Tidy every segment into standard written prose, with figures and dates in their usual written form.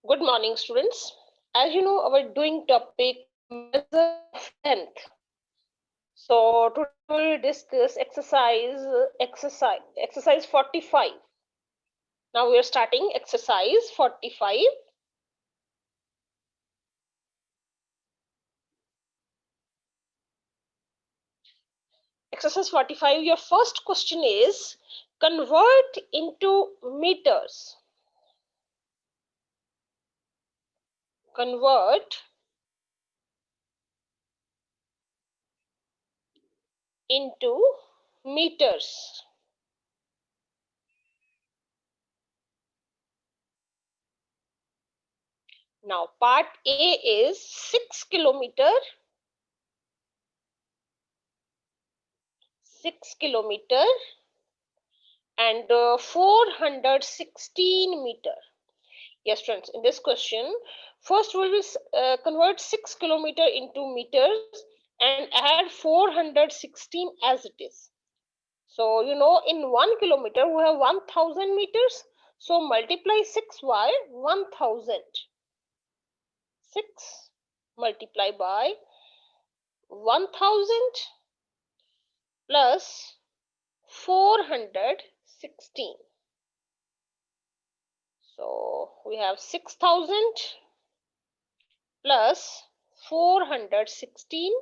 Good morning, students. As you know, our doing topic measure of length. So today we'll discuss exercise 45. Now we are starting exercise 45. Exercise 45. Your first question is convert into meters. Convert into meters. Now part A is 6 kilometer. 6 kilometer and 416 meter. Yes, friends, in this question, first we will convert 6 kilometer into meters and add 416 as it is. So, you know, in 1 kilometer, we have 1000 meters. So, multiply 6 by 1000. 6 multiply by 1000 plus 416. So we have 6000 plus 416.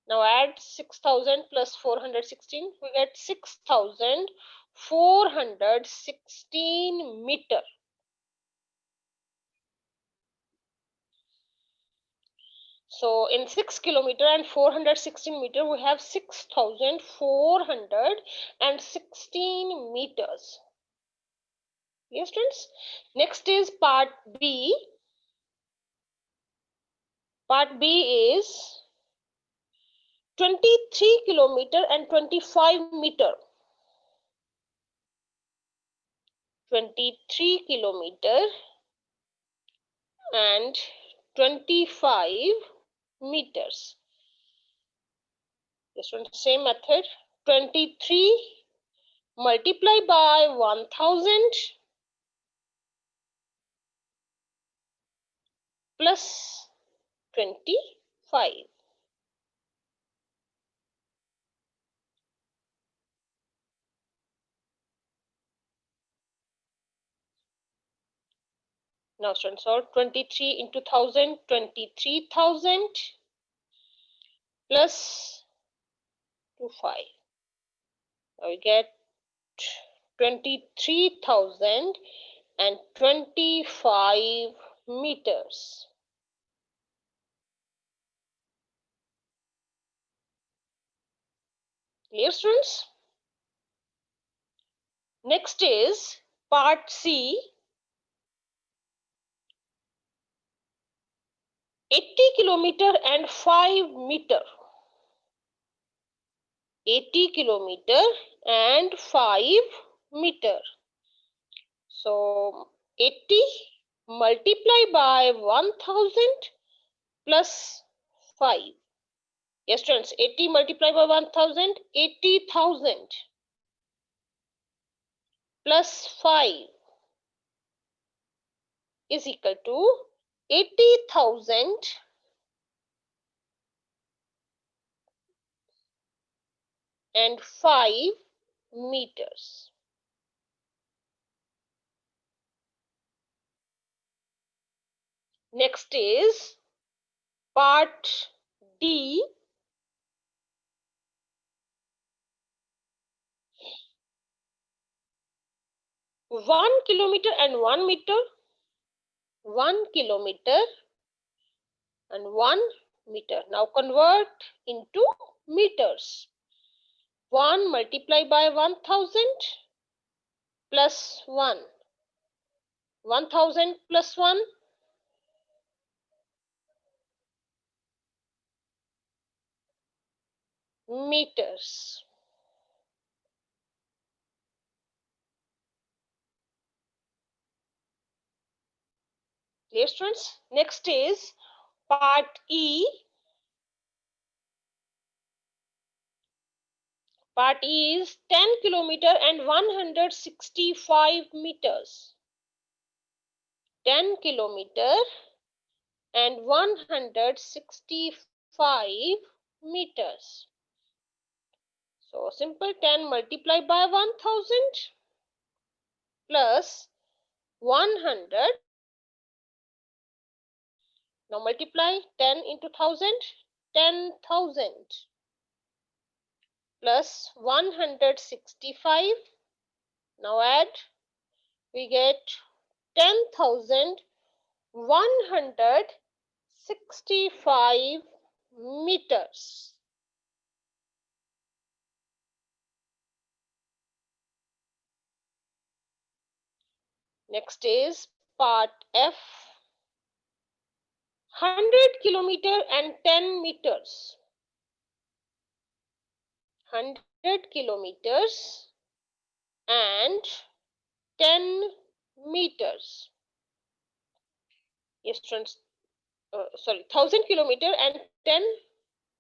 Now add 6000 plus 416. We get 6416 meter. So in 6 kilometer and 416 meter, we have 6416 meters. Yes, students. Next is part B. Part B is 23 kilometer and 25 meter. 23 kilometer and 25 meters. This one same method. 23 multiply by 1000 plus 25. Now students, solve 23 into 1000, 23,000 plus 25. Now we get 23,025 meters. Clear, students? Next is part C. 80 kilometer and 5 meter. 80 kilometer and 5 meter. So 80 multiply by 1000 plus 5. Yes, students, 80 multiply by 1000, 80,000 plus 5 is equal to 80,000 and 5 meters. Next is part D. 1 kilometer and 1 meter. 1 kilometer and 1 meter. Now convert into meters. 1 multiply by 1000 plus 1. 1000 plus 1. Meters. Clear, students? Next is part E. Part E is 10 kilometer and 165 meters. 10 kilometer and 165 meters. So simple, 10 multiplied by 1000 plus 100. Now multiply 10 into 1000, 10,000 plus 165. Now add, we get 10,165 meters. Next is part F. 100 kilometer and 10 meters. 100 kilometers and 10 meters. Yes, friends. Sorry, 1000 kilometer and 10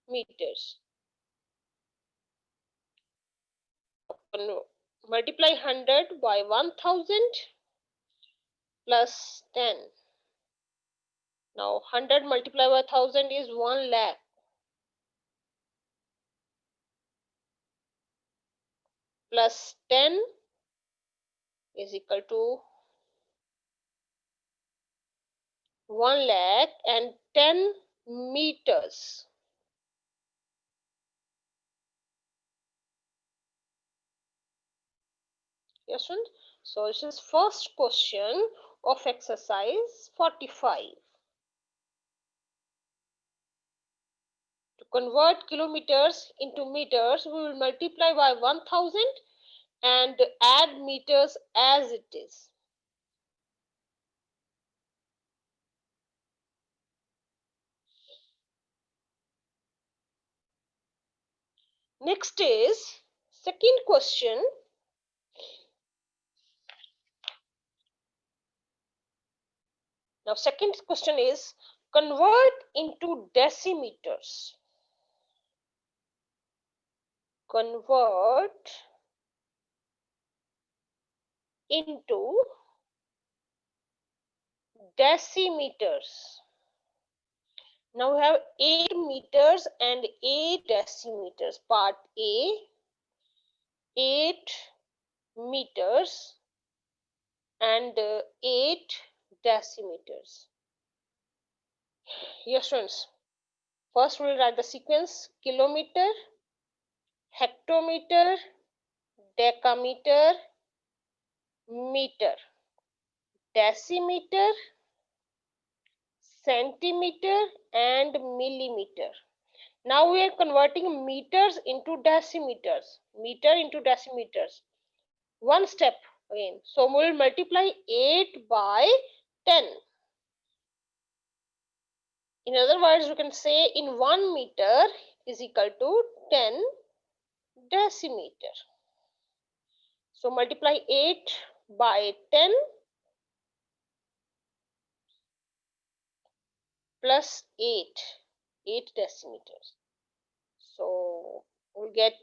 meters. Multiply 100 by 1000 plus 10. Now 100 multiplied by 1000 is 1 lakh. Plus 10 is equal to 1 lakh and 10 meters. Yes, friends. So this is first question of exercise 45. To convert kilometers into meters, we will multiply by 1000 and add meters as it is. Next is second question. Now second question is convert into decimeters. Convert into decimeters. Now we have 8 meters and 8 decimeters. Part A, 8 meters and 8 decimeters. Yes, friends. First we'll write the sequence: kilometer, hectometer, decameter, meter, decimeter, centimeter and millimeter. Now we are converting meters into decimeters. Meter into decimeters. One step again. So we will multiply 8 by 10. In other words, we can say in 1 meter is equal to 10 decimeter. So multiply 8 by 10 plus 8 decimeters. So we'll get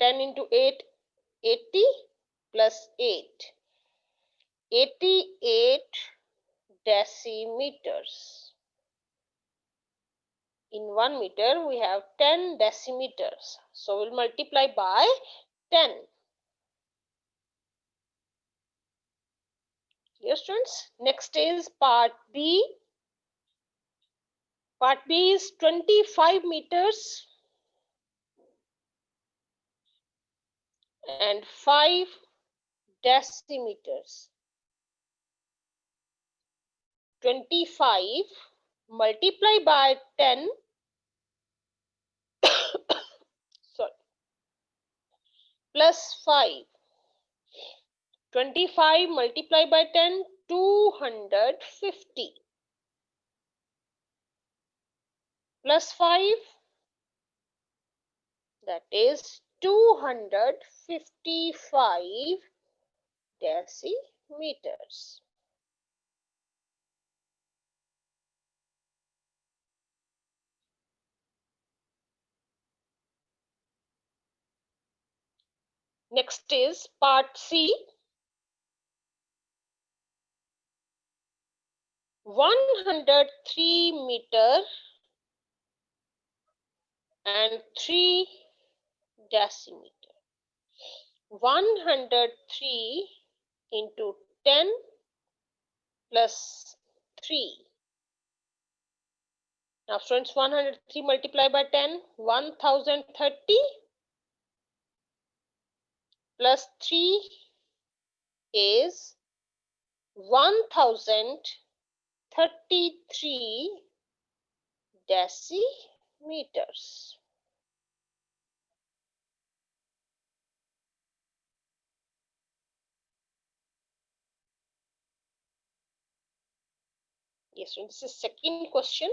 10 into 8, 80 plus 8, 88 decimeters. In 1 meter we have 10 decimeters. So we'll multiply by 10. Yes, students. Next is part B. Part B is 25 meters and 5 decimeters. 25 multiply by 10 sorry, plus 5. 25 multiply by 10, 250 plus 5, that is 255 decimeters. Next is part C. 103 meter and 3 decimeter. 103 into 10 plus 3. Now students, 103 multiplied by 10, 1030 plus 3 is 1033 decimeters. Yes, so this is second question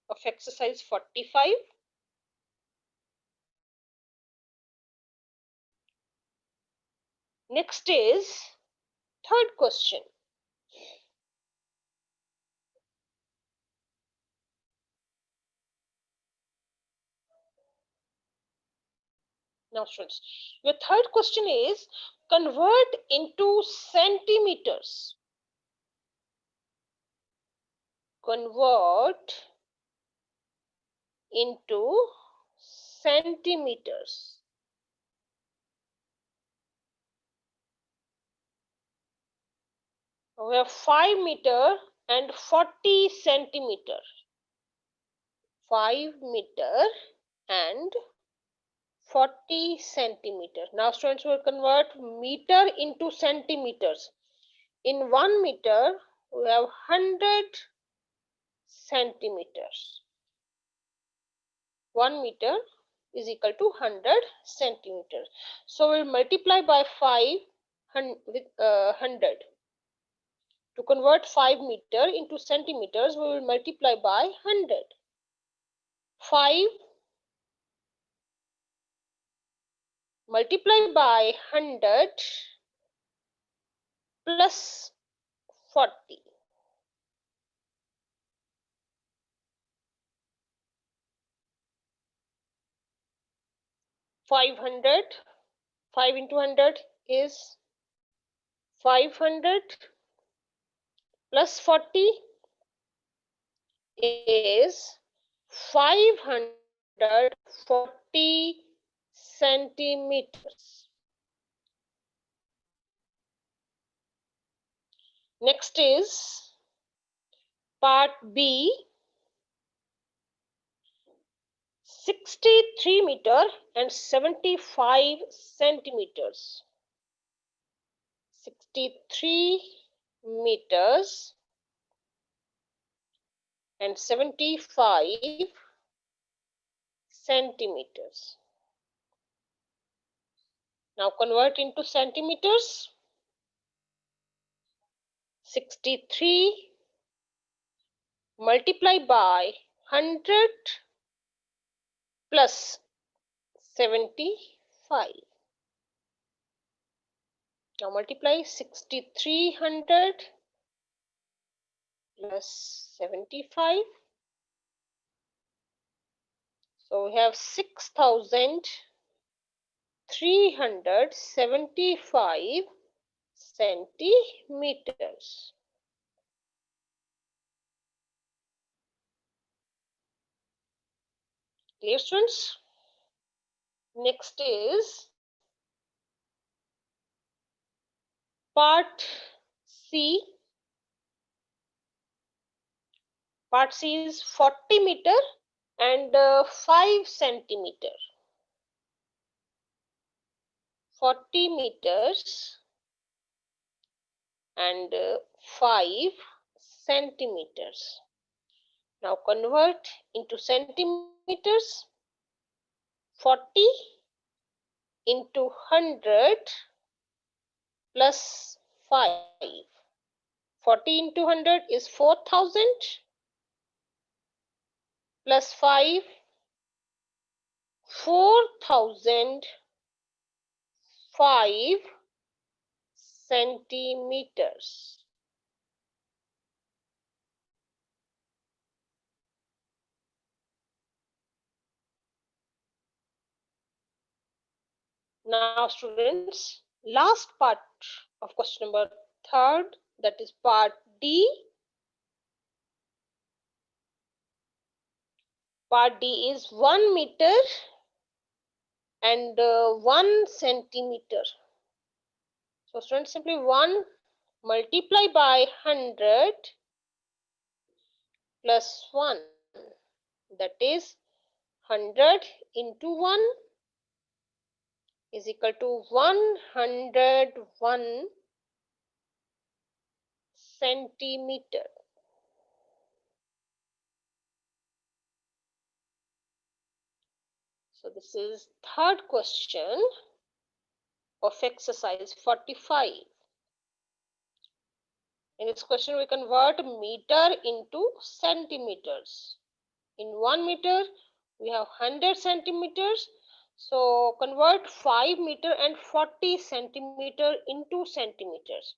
of exercise 45. Next is third question. Now students, your third question is convert into centimeters. Convert into centimeters. We have 5 meter and 40 centimeter. 5 meter and 40 centimeter. Now students will convert meter into centimeters. In 1 meter, we have 100 centimeters. 1 meter is equal to 100 centimeters. So we'll multiply by 5 with 100. To convert 5 meter into centimeters, we will multiply by 100. 5 multiplied by 100 plus 40. 500. 5 into 100 is 500 plus 40 is 540 centimeters. Next is part B. 63 meter and 75 centimeters. 63 meters and 75 centimeters. Now convert into centimeters. 63 multiply by 100 plus 75. Now multiply 6300 plus 75. So we have 6375 centimeters. Clear students? Next is part C. Part C is 40 meter and 5 centimeter. 40 meters and 5 centimeters. Now convert into centimeters. 40 into 100 plus 5. 40 into 100 is 4000 plus 5, 4005 centimeters. Now students, last part of question number third, that is part D. Part D is 1 meter and 1 centimeter. So students, simply 1 multiply by 100 plus 1, that is 100 into 1 is equal to 101 centimeter. So this is third question of exercise 45. In this question, we convert meter into centimeters. In 1 meter, we have 100 centimeters. So convert 5 meter and 40 centimeter into centimeters.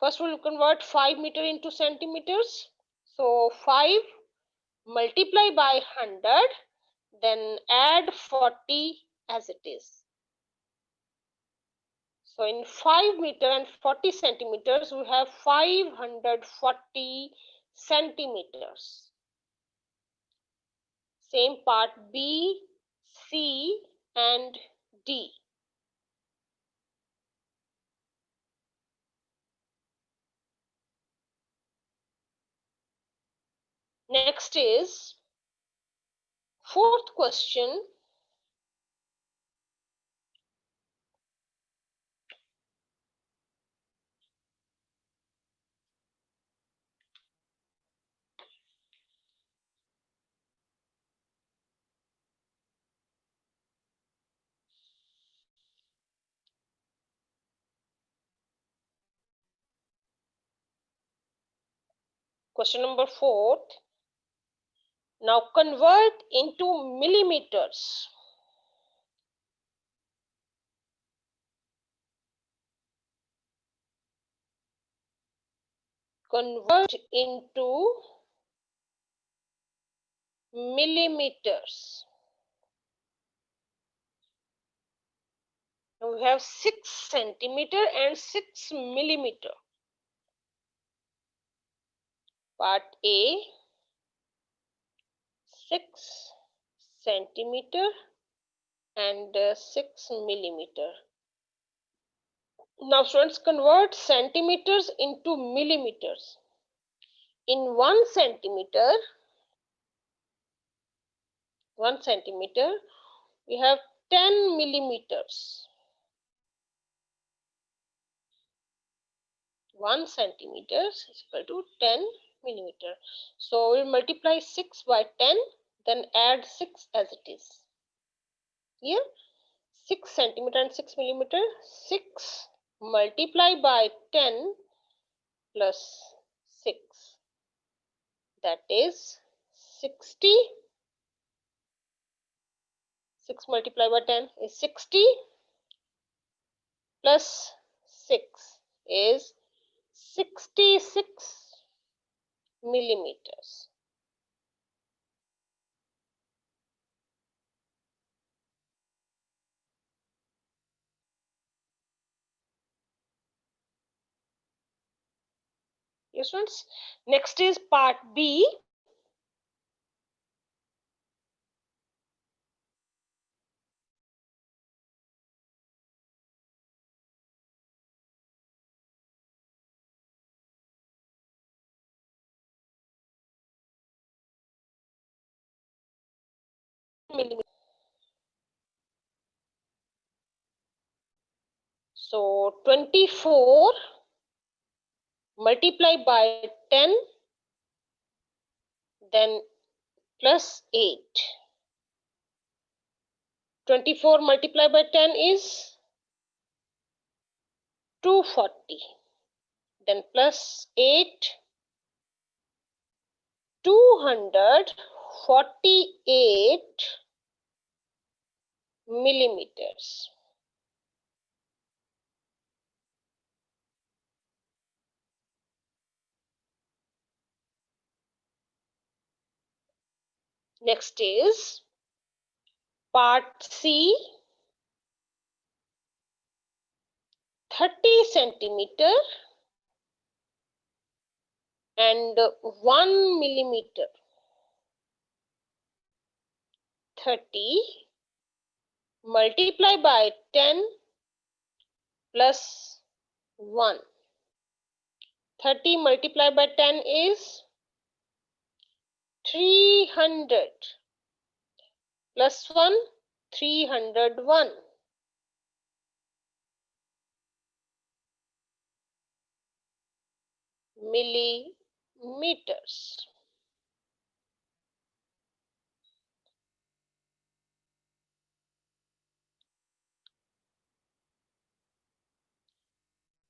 First, we'll convert 5 meter into centimeters. So 5 multiply by 100, then add 40 as it is. So in 5 meter and 40 centimeters, we have 540 centimeters. Same part B, C and D. Next is fourth question. Question number 4. Now convert into millimeters. Convert into millimeters. Now we have 6 centimeter and 6 millimeter. Part A, 6 centimeter and 6 millimeter. Now students, convert centimeters into millimeters. In 1 centimeter, we have 10 millimeters. 1 centimeter is equal to 10 millimeter. So we'll multiply 6 by 10, then add 6 as it is. Here 6 centimeter and 6 millimeter. 6 multiply by 10 plus 6, that is 60. 6 multiplied by 10 is 60 plus 6 is 66 millimeters. Yes, friends. Next is part B. So 24 multiply by 10, then plus 8. 24 multiplied by 10 is 240. Then plus 8, 248 millimeters. Next is part C, 30 centimeter and 1 millimeter. 30 multiply by 10 plus 1. 30 multiplied by 10 is 300 plus 1, 301 millimeters.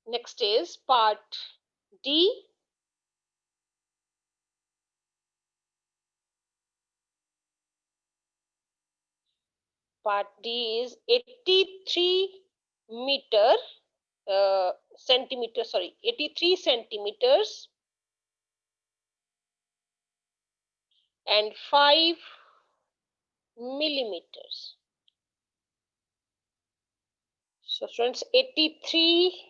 Next is part D. Part D is 83 centimeters and 5 millimeters. So students, 83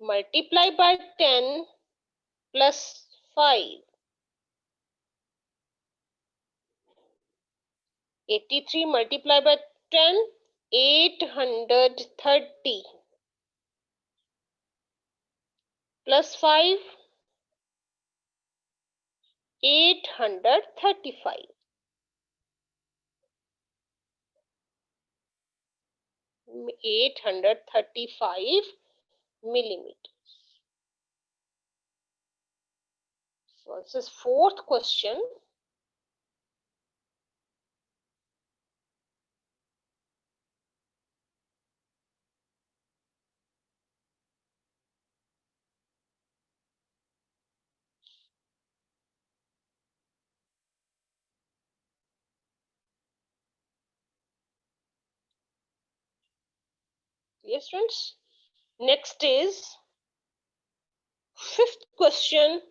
multiplied by 10 plus 5. 83 multiplied by 10, 830 plus 5, 835. 835 millimeters. So this is fourth question. Yes, friends. Next is fifth question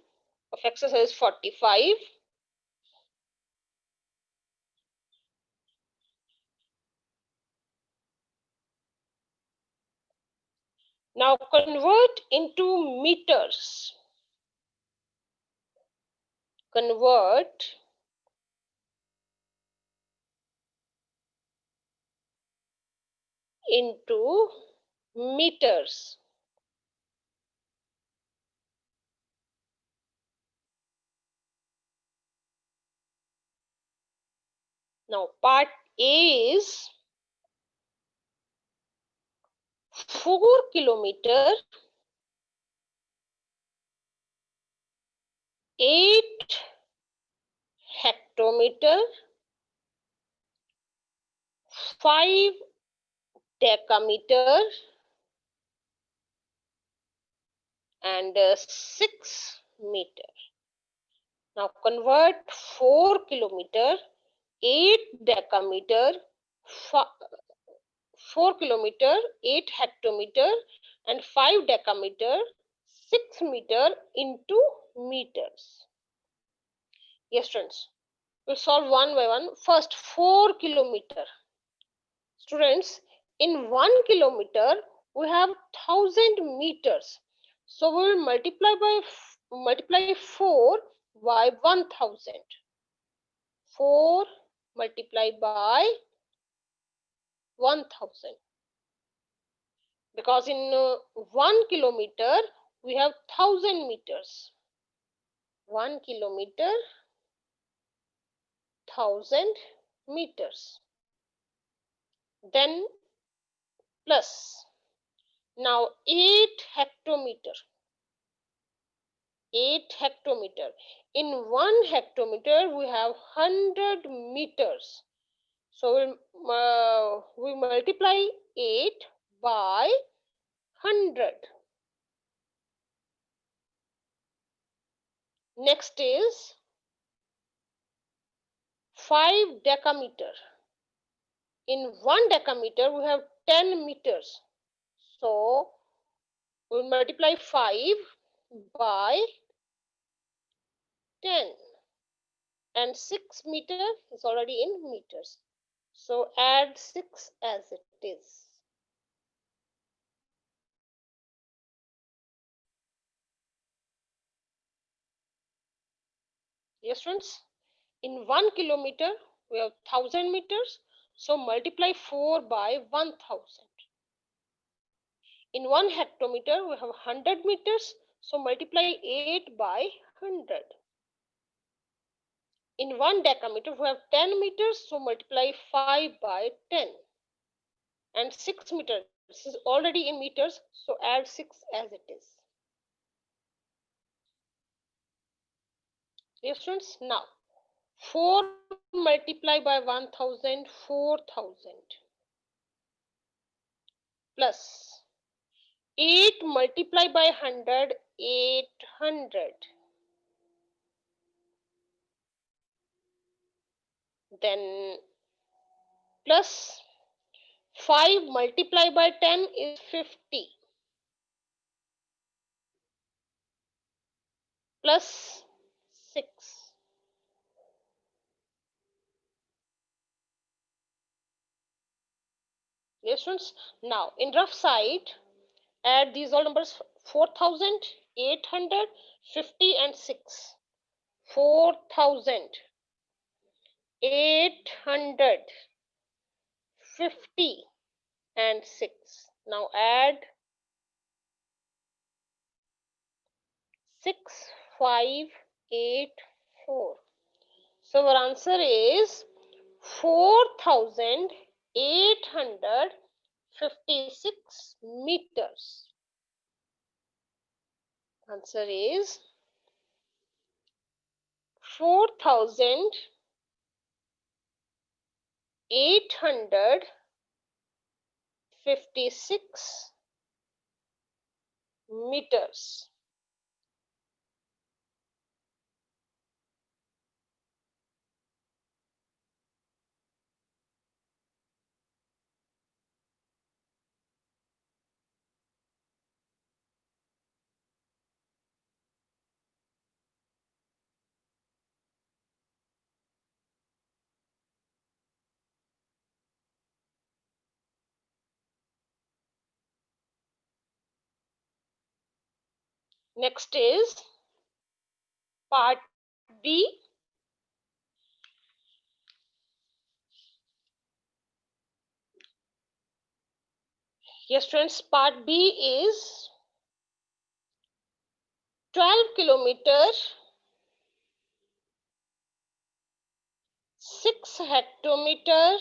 of exercise 45. Now convert into meters. Convert into meters. Now part A is 4 kilometer, 8 hectometer, 5 decameter and 6 meter. Now convert 4 kilometer, 8 decameter, 4 kilometer, 8 hectometer and 5 decameter, 6 meter into meters. Yes, friends. We'll solve one by one. First, 4 kilometer. Students, in 1 kilometer, we have 1000 meters. So we will multiply 4 by 1000. 4 multiplied by 1000. Because in 1 kilometer, we have 1000 meters. 1 kilometer, 1000 meters. Then plus. Now 8 hectometer. 8 hectometer. In 1 hectometer, we have 100 meters. So we multiply 8 by 100. Next is 5 decameter. In 1 decameter, we have 10 meters. So we multiply 5 by 10. And 6 meter is already in meters. So add 6 as it is. Yes, friends. In 1 kilometer, we have 1000 meters. So multiply 4 by 1000. In 1 hectometer, we have 100 meters. So multiply 8 by 100. In 1 decameter, we have 10 meters. So multiply 5 by 10. And 6 meters. This is already in meters. So add 6 as it is. Dear students, now 4 multiplied by 1000, 4000 plus 8 multiplied by 100, 800. Then plus 5 multiplied by 10 is 50. Plus 6. Yes, students. Now in rough side, add these all numbers: 4000, 800, 50 and 6. 4000, 800, 50 and 6. Now add 6584. So our answer is 4856 meters. Answer is 4856 meters. Next is part B. Yes, friends, part B is 12 kilometers, 6 hectometer,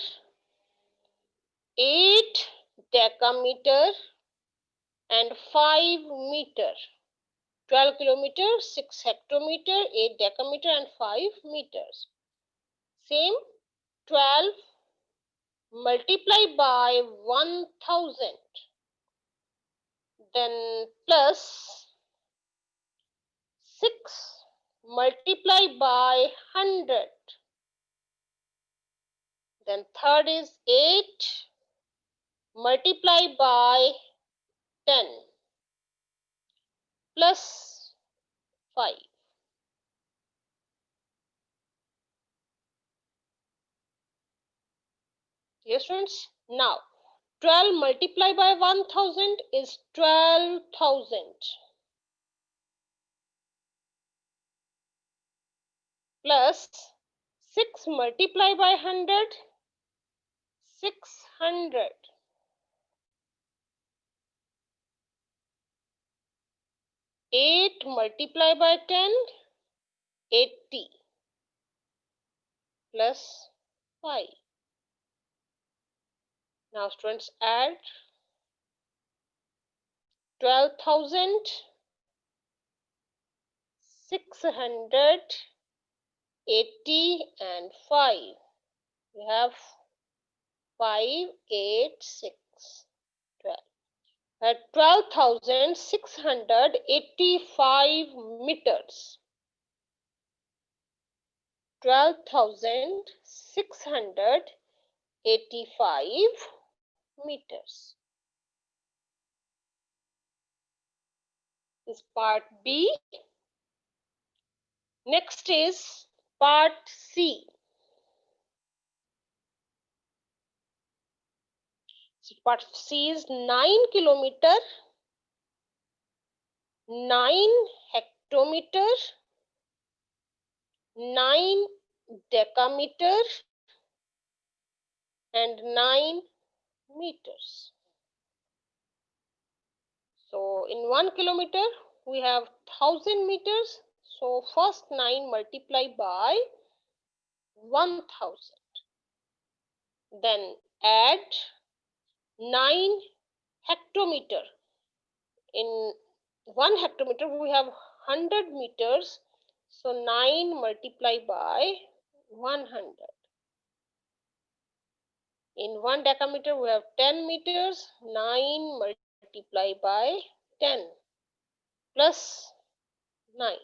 8 decameter and 5 meter. 12 kilometers, 6 hectometer, 8 decameter and 5 meters. Same 12 multiplied by 1000, then plus 6 multiplied by 100, then third is 8 multiplied by 10 plus 5. Yes, friends. Now 12 multiplied by 1000 is 12,000 plus 6 multiplied by 100, 600. 8 multiplied by 10, 80 plus 5. Now students, add 12,000, 680 and 5. We have 5, 8, 6, 12. At 12,685 meters. 12,685 meters. This is part B. Next is part C. So part C is 9 kilometer, 9 hectometer, 9 decameter and 9 meters. So in 1 kilometer we have 1000 meters. So first 9 multiply by 1000. Then add 9 hectometer. In 1 hectometer we have 100 meters. So 9 multiply by 100. In 1 decameter we have 10 meters. 9 multiply by 10 plus 9.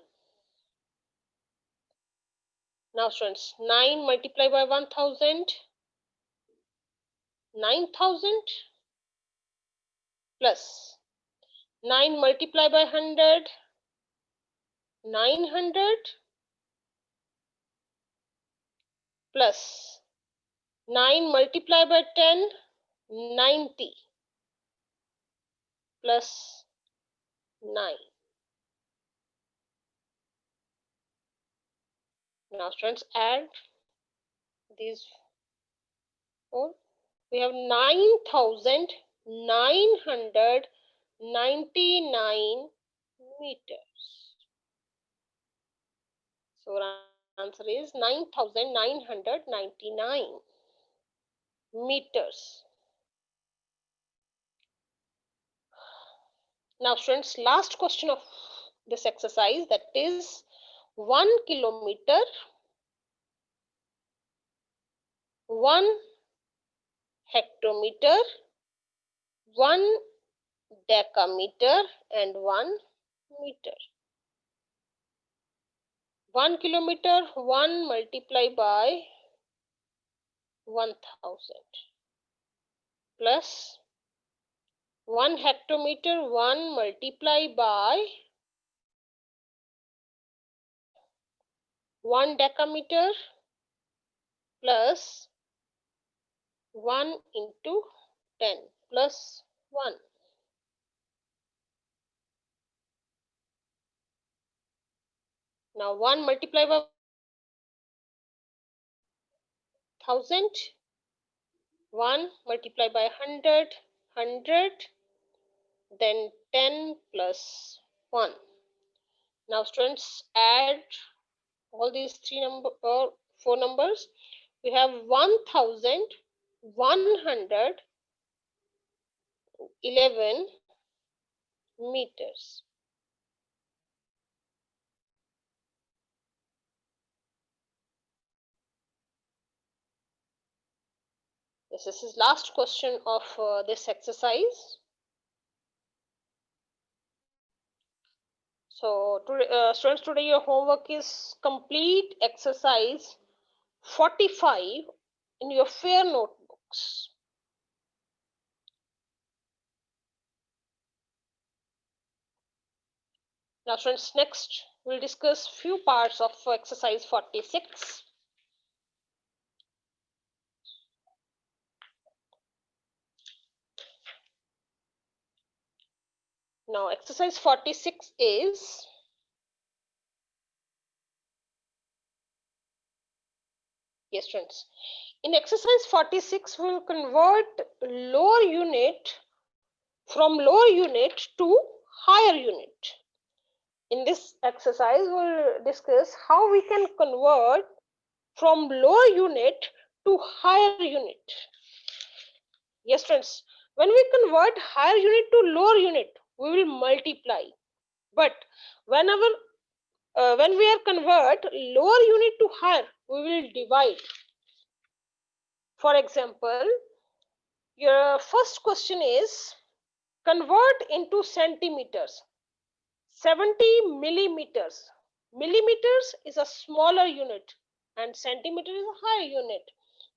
Now students, 9 multiply by 1000, 9000 plus 9 multiply by 100, 900 plus 9 multiply by 10, 90 plus 9. Now students, add these four. We have 9999 meters. So our answer is 9999 meters. Now students, last question of this exercise, that is 1 kilometer, 1 hectometer, 1 decameter and 1 meter. 1 kilometer, 1 multiply by 1000 plus 1 hectometer, 1 multiply by 1 decameter plus 1 into 10 plus 1. Now 1 multiply by 1000, 1 multiply by 100, 100, then 10 plus 1. Now students, add all these four numbers. We have 1111 meters. This is his last question of this exercise. So students, today your homework is complete exercise 45 in your fair notebooks. Now students, next we'll discuss few parts of exercise 46. Now exercise 46 is yes students, in exercise 46 we'll convert lower unit from lower unit to higher unit. In this exercise we'll discuss how we can convert from lower unit to higher unit. Yes friends, when we convert higher unit to lower unit we will multiply, but whenever when we are convert lower unit to higher we will divide. For example, your first question is convert into centimeters. 70 millimeters. Millimeters is a smaller unit and centimeter is a higher unit.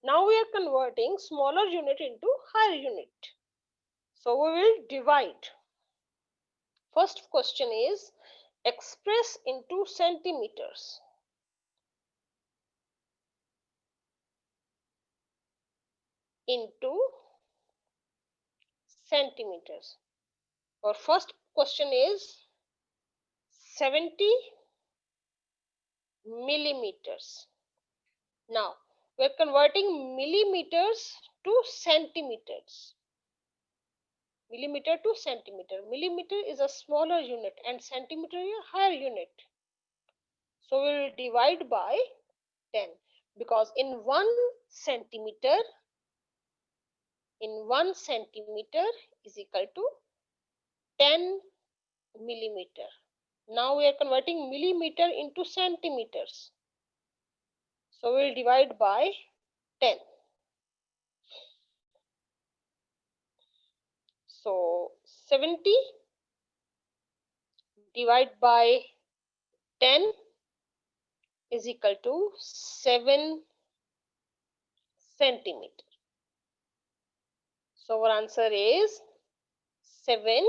Now we are converting smaller unit into higher unit. So we will divide. First question is express into centimeters. Into centimeters. Our first question is 70 millimeters. Now we are converting millimeters to centimeters. Millimeter to centimeter. Millimeter is a smaller unit and centimeter is a higher unit. So we will divide by 10 because in 1 centimeter is equal to 10 millimeter. Now we are converting millimeter into centimeters. So we will divide by 10. So 70 divided by 10 is equal to 7 centimeter. So our answer is 7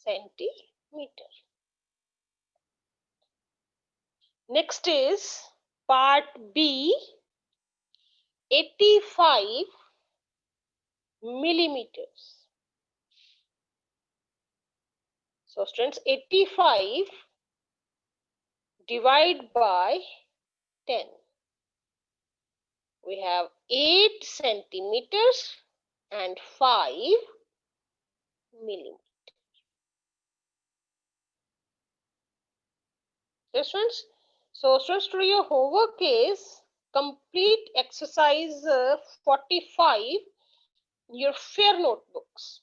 centimeter. Next is part B, 85 millimeters. So students, 85 divide by 10. We have 8 centimeters and 5 millimeters. Yes, friends. So students, today your homework is complete exercise 45, your fair notebooks.